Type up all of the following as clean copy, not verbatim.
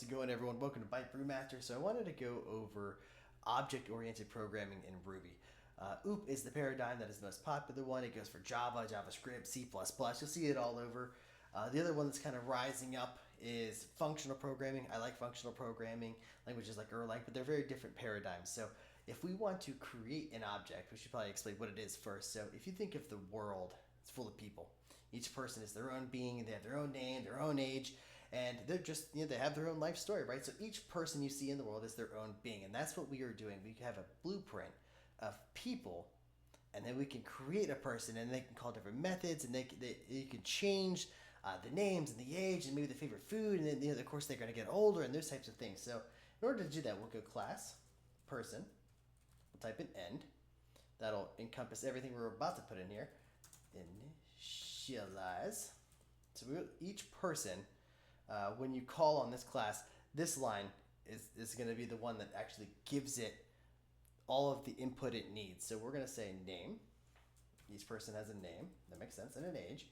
How's it going, everyone? Welcome to Byte Brewmaster. So I wanted to go over object-oriented programming in Ruby. OOP is the paradigm that is the most popular one. It goes for Java, JavaScript, C++. You'll see it all over. The other one that's kind of rising up is functional programming. I like functional programming, languages like Erlang, but they're very different paradigms. So if we want to create an object, we should probably explain what it is first. So if you think of the world, it's full of people. Each person is their own being, and they have their own name, their own age, and they're just, they have their own life story, right? So each person you see in the world is their own being, and that's what we are doing. We have a blueprint of people, and then we can create a person, and they can call different methods, and you can change the names and the age and maybe the favorite food, and then of course they're going to get older and those types of things. So in order to do that, we'll go class person. We'll type in end. That'll encompass everything we're about to put in here. Initialize. So each person, when you call on this class, this line is going to be the one that actually gives it all of the input it needs. So we're going to say name. Each person has a name. That makes sense. And an age.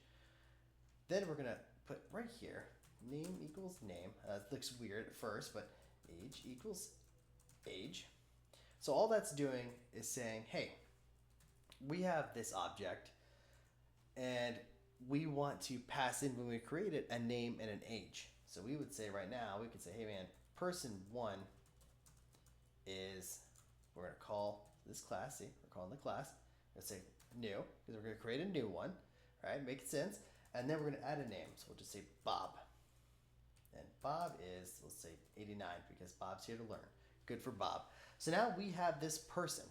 Then we're going to put right here, name equals name. It looks weird at first, but age equals age. So all that's doing is saying, hey, we have this object, and we want to pass in, when we create it, a name and an age. So we would say right now, we could say, hey man, person one is, we're going to call this class, see, we're calling the class, we're going to say new, because we're going to create a new one, right, make sense, and then we're going to add a name, so we'll just say Bob, and Bob is, let's say 89, because Bob's here to learn, good for Bob. So now we have this person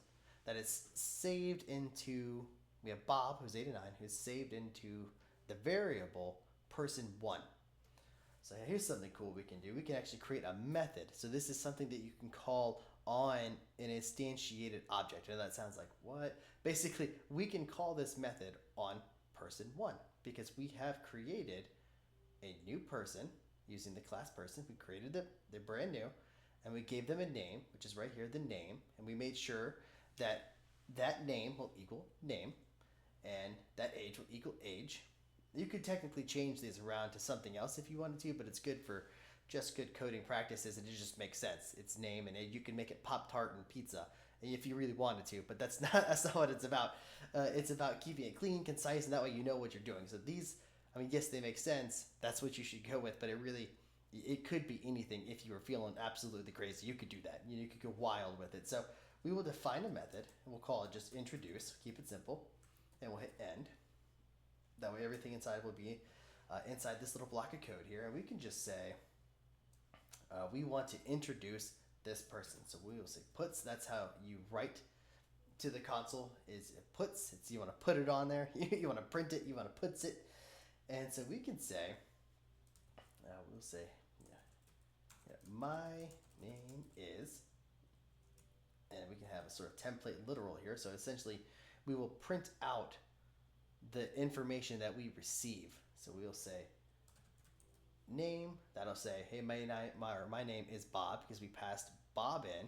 that is saved into, we have Bob, who's 89, who's saved into the variable person1. So here's something cool we can do. We can actually create a method. So this is something that you can call on an instantiated object. And that sounds like, what? Basically, we can call this method on person1 because we have created a new person using the class person. We created them, they're brand new, and we gave them a name, which is right here, the name, and we made sure that that name will equal name, and that age will equal age. You could technically change these around to something else if you wanted to, but it's good for just good coding practices, and it just makes sense. It's name and age. You can make it Pop-Tart and pizza if you really wanted to, but that's not what it's about. It's about keeping it clean, concise, and that way you know what you're doing. So these, I mean, yes, they make sense. That's what you should go with, but it could be anything. If you were feeling absolutely crazy, you could do that. You could go wild with it. So we will define a method, and we'll call it just introduce. Keep it simple, and we'll hit end. That way everything inside will be inside this little block of code here. And we can just say, we want to introduce this person. So we will say puts. That's how you write to the console, is it puts. It's, you want to put it on there. You want to print it. You want to puts it. And so we can say, we'll say, my name is, and we can have a sort of template literal here. So essentially, we will print out the information that we receive. So we'll say name. That'll say, hey, my name is Bob, because we passed Bob in.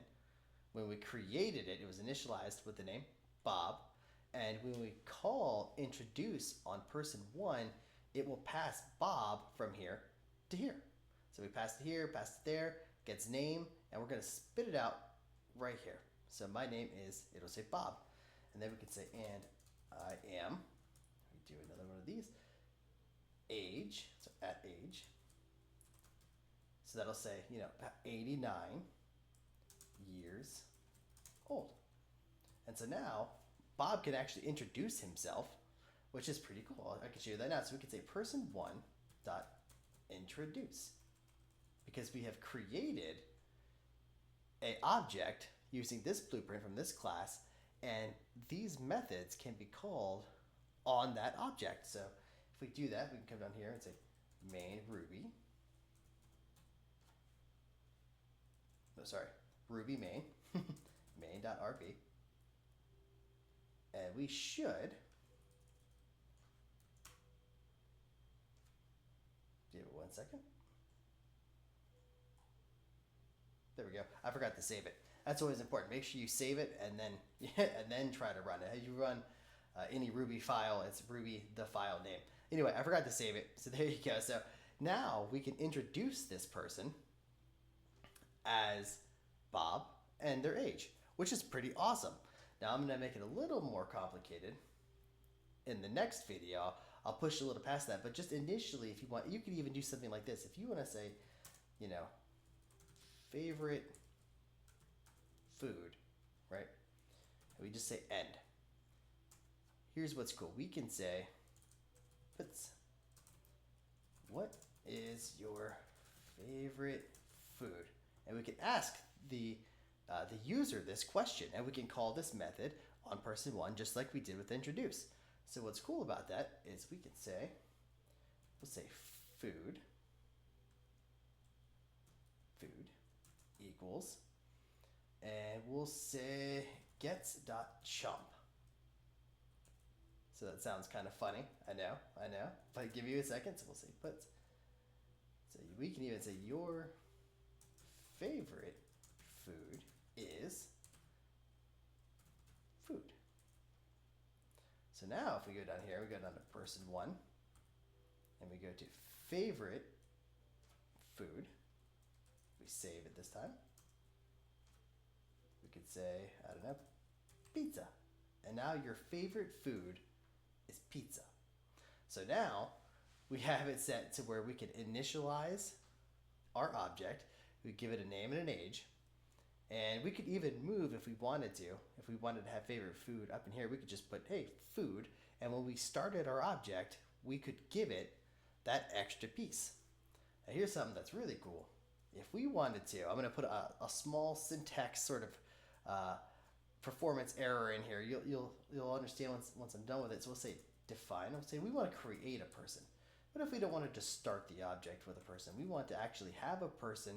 When we created it, it was initialized with the name Bob. And when we call introduce on person one, it will pass Bob from here to here. So we passed it here, passed it there, gets name, and we're going to spit it out right here. So my name is, it'll say Bob. And then we can say, and I am, we do another one of these, age, so at age. So that'll say, 89 years old. And so now Bob can actually introduce himself, which is pretty cool. I can show you that now. So we can say person1 dot introduce, because we have created an object using this blueprint from this class, and these methods can be called on that object. So if we do that, we can come down here and say main Ruby. No, sorry, Ruby main, main.rb. And we should, give it 1 second. There we go. I forgot to save it. That's always important. Make sure you save it and then try to run it. As you run any Ruby file, it's Ruby the file name. Anyway, I forgot to save it. So there you go. So now we can introduce this person as Bob and their age, which is pretty awesome. Now I'm going to make it a little more complicated. In the next video, I'll push a little past that, but just initially, if you want, you could even do something like this. If you want to say, you know, favorite food, right? And we just say end. Here's what's cool. We can say, what is your favorite food? And we can ask the user this question, and we can call this method on person one, just like we did with introduce. So what's cool about that is we can say, we'll say food equals, and we'll say gets.chomp. So that sounds kind of funny. I know. But give you a second, so we'll say puts. So we can even say your favorite food is food. So now if we go down here, we go down to person one, and we go to favorite food. We save it this time. We could say, I don't know, pizza. And now your favorite food is pizza. So now we have it set to where we can initialize our object. We give it a name and an age. And we could even move if we wanted to. If we wanted to have favorite food up in here, we could just put, hey, food. And when we started our object, we could give it that extra piece. Now here's something that's really cool. If we wanted to, I'm going to put a small syntax sort of performance error in here. You'll understand once I'm done with it. So we'll say define. We'll say we want to create a person. What if we don't want to just start the object with a person? We want to actually have a person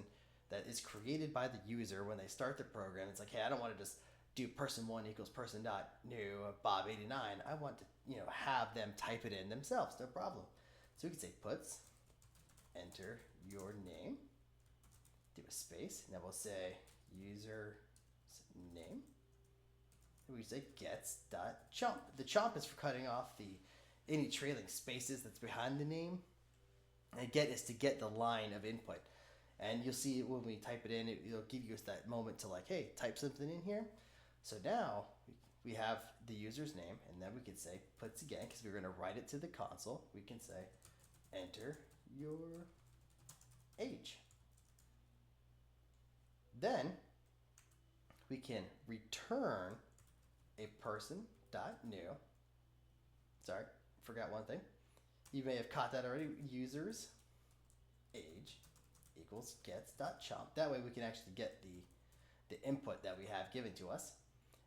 that is created by the user when they start the program. It's like, hey, I don't want to just do person one equals person dot new Bob 89. I want to have them type it in themselves. No problem. So we can say puts, enter your name, do a space. Now we'll say user name. And we say gets.chomp. The chomp is for cutting off any trailing spaces that's behind the name. And get is to get the line of input. And you'll see when we type it in, it'll give you that moment to like, hey, type something in here. So now we have the user's name, and then we can say puts again, because we're going to write it to the console. We can say enter your age. Then we can return a person.new. Sorry, forgot one thing. You may have caught that already. Users age equals gets.chomp. That way we can actually get the input that we have given to us.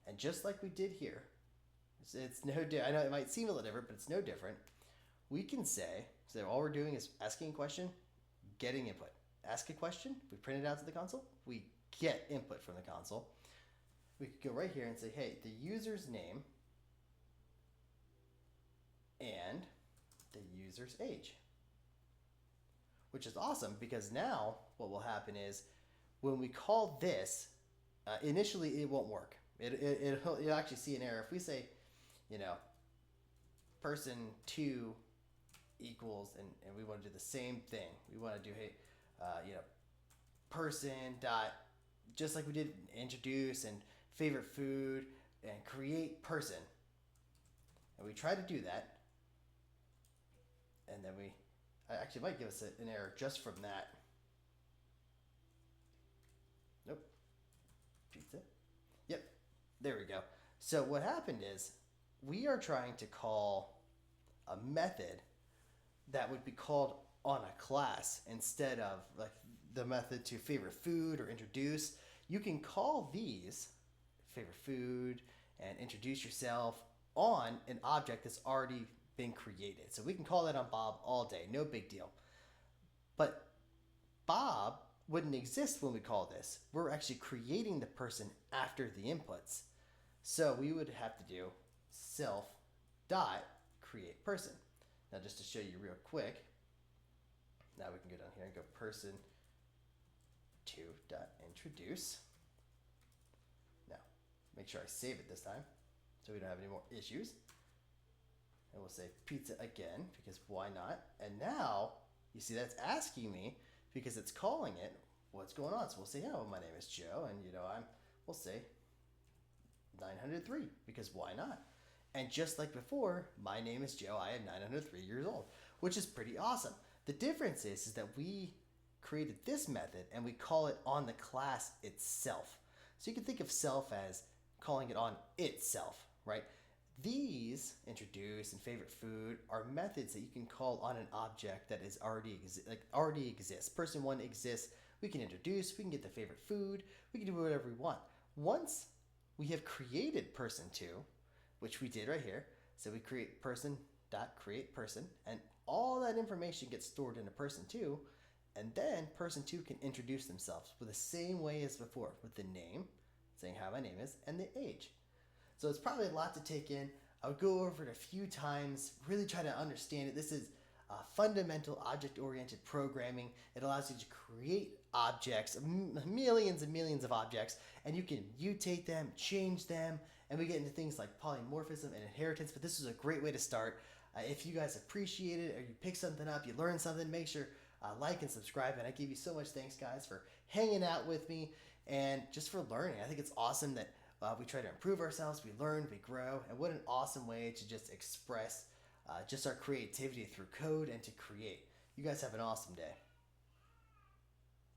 And just like we did here, it's no different. I know it might seem a little different, but it's no different. We can say, so all we're doing is asking a question, getting input. Ask a question, we print it out to the console, we get input from the console. We could go right here and say, hey, the user's name and the user's age. Which is awesome, because now what will happen is when we call this, initially it won't work. You'll actually see an error. If we say, person 2 equals, and we want to do the same thing. We want to do, hey, person dot, just like we did introduce and favorite food and create person. And we try to do that. And then I actually might give us an error just from that. Nope. Pizza. Yep. There we go. So what happened is we are trying to call a method that would be called on a class instead of like the method to favorite food or introduce. You can call these favorite food and introduce yourself on an object that's already been created. So we can call that on Bob all day, no big deal. But Bob wouldn't exist when we call this. We're actually creating the person after the inputs. So we would have to do self dot create person. Now just to show you real quick, now we can go down here and go person 2 dot introduce. Now make sure I save it this time so we don't have any more issues. And we'll say pizza again, because why not? And now, you see that's asking me, because it's calling it, what's going on. So we'll say, oh, my name is Joe, and we'll say 903 because why not? And just like before, my name is Joe. I am 903 years old, which is pretty awesome. The difference is that we created this method and we call it on the class itself. So you can think of self as calling it on itself, right? These, introduce and favorite food, are methods that you can call on an object that is already exists. Person one exists. We can introduce, we can get the favorite food, we can do whatever we want. Once we have created person two, which we did right here, so we create person dot create person, and all that information gets stored in a person two, and then person two can introduce themselves with the same way as before, with the name, saying how my name is, and the age. So it's probably a lot to take in. I would go over it a few times, really try to understand it. This is fundamental object-oriented programming. It allows you to create objects, millions and millions of objects, and you can mutate them, change them, and we get into things like polymorphism and inheritance, but this is a great way to start. If you guys appreciate it or you pick something up, you learn something, make sure like and subscribe. And I give you so much thanks, guys, for hanging out with me and just for learning. I think it's awesome that we try to improve ourselves, we learn, we grow, and what an awesome way to just express just our creativity through code and to create. You guys have an awesome day.